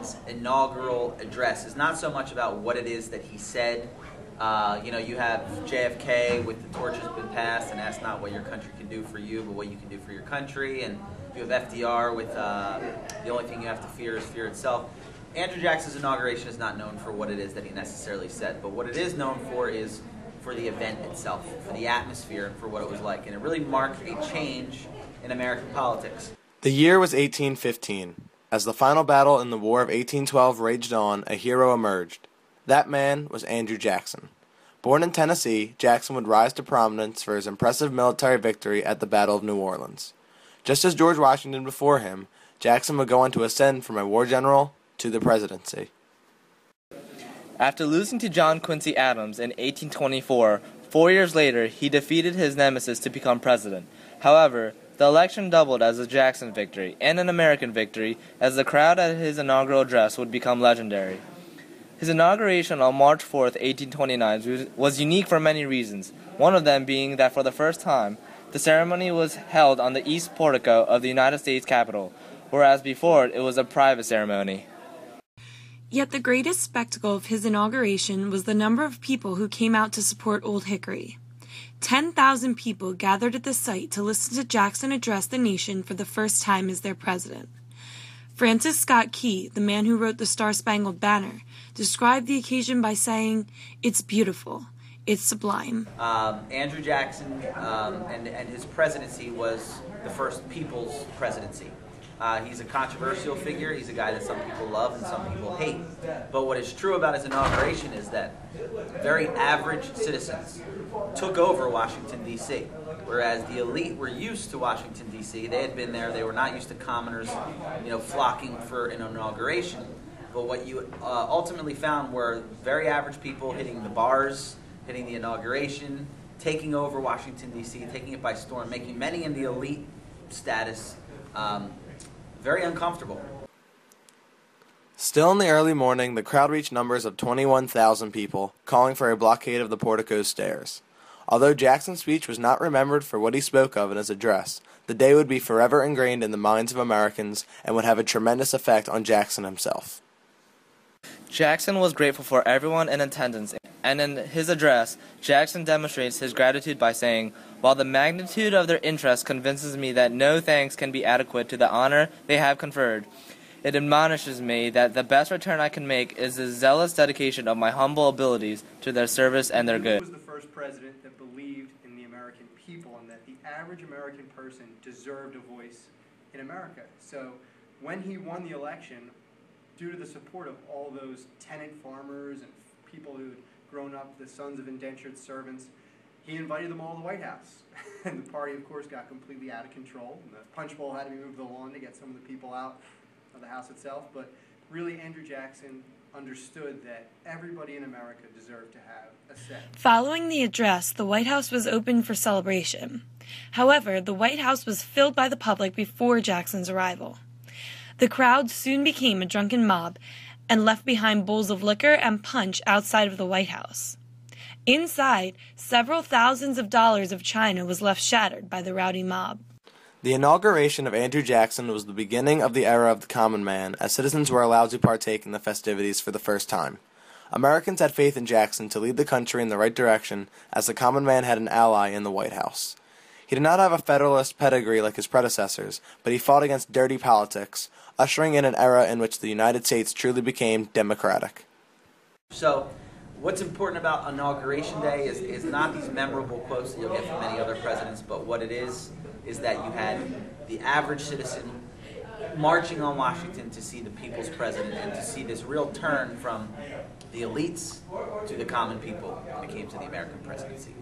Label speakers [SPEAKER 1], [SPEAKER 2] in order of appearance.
[SPEAKER 1] Jackson's inaugural address is not so much about what it is that he said. You have JFK with the torch has been passed and ask not what your country can do for you, but what you can do for your country. And you have FDR with the only thing you have to fear is fear itself. Andrew Jackson's inauguration is not known for what it is that he necessarily said, but what it is known for is for the event itself, for the atmosphere, for what it was like. And it really marked a change in American politics.
[SPEAKER 2] The year was 1815. As the final battle in the War of 1812 raged on, a hero emerged. That man was Andrew Jackson. Born in Tennessee, Jackson would rise to prominence for his impressive military victory at the Battle of New Orleans. Just as George Washington before him, Jackson would go on to ascend from a war general to the presidency.
[SPEAKER 3] After losing to John Quincy Adams in 1824, 4 years later, he defeated his nemesis to become president. However, the election doubled as a Jackson victory and an American victory, as the crowd at his inaugural address would become legendary. His inauguration on March 4, 1829 was unique for many reasons, one of them being that for the first time, the ceremony was held on the east portico of the United States Capitol, whereas before it was a private ceremony.
[SPEAKER 4] Yet the greatest spectacle of his inauguration was the number of people who came out to support Old Hickory. 10,000 people gathered at the site to listen to Jackson address the nation for the first time as their president. Francis Scott Key, the man who wrote the Star-Spangled Banner, described the occasion by saying, "It's beautiful. It's sublime."
[SPEAKER 1] Andrew Jackson and his presidency was the first people's presidency. He's a controversial figure. He's a guy that some people love and some people hate. But what is true about his inauguration is that very average citizens took over Washington, D.C., whereas the elite were used to Washington, D.C. They had been there. They were not used to commoners, flocking for an inauguration. But what you ultimately found were very average people hitting the bars, hitting the inauguration, taking over Washington, D.C., taking it by storm, making many in the elite status very uncomfortable.
[SPEAKER 2] Still in the early morning, the crowd reached numbers of 21,000 people, calling for a blockade of the portico's stairs. Although Jackson's speech was not remembered for what he spoke of in his address, the day would be forever ingrained in the minds of Americans and would have a tremendous effect on Jackson himself.
[SPEAKER 3] Jackson was grateful for everyone in attendance, and in his address, Jackson demonstrates his gratitude by saying, "While the magnitude of their interest convinces me that no thanks can be adequate to the honor they have conferred, it admonishes me that the best return I can make is the zealous dedication of my humble abilities to their service and their good."
[SPEAKER 5] He was the first president that believed in the American people and that the average American person deserved a voice in America. So when he won the election, due to the support of all those tenant farmers and people who had grown up, the sons of indentured servants, he invited them all to the White House. And the party, of course, got completely out of control. And the punch bowl had to be moved to the lawn to get some of the people out of the house itself. But really, Andrew Jackson understood that everybody in America deserved to have a say.
[SPEAKER 4] Following the address, the White House was open for celebration. However, the White House was filled by the public before Jackson's arrival. The crowd soon became a drunken mob and left behind bowls of liquor and punch outside of the White House. Inside, several thousands of dollars of china was left shattered by the rowdy mob.
[SPEAKER 2] The inauguration of Andrew Jackson was the beginning of the era of the common man, as citizens were allowed to partake in the festivities for the first time. Americans had faith in Jackson to lead the country in the right direction, as the common man had an ally in the White House. He did not have a Federalist pedigree like his predecessors, but he fought against dirty politics, ushering in an era in which the United States truly became democratic.
[SPEAKER 1] So, what's important about Inauguration Day is not these memorable quotes that you'll get from many other presidents, but what it is that you had the average citizen marching on Washington to see the people's president and to see this real turn from the elites to the common people when it came to the American presidency.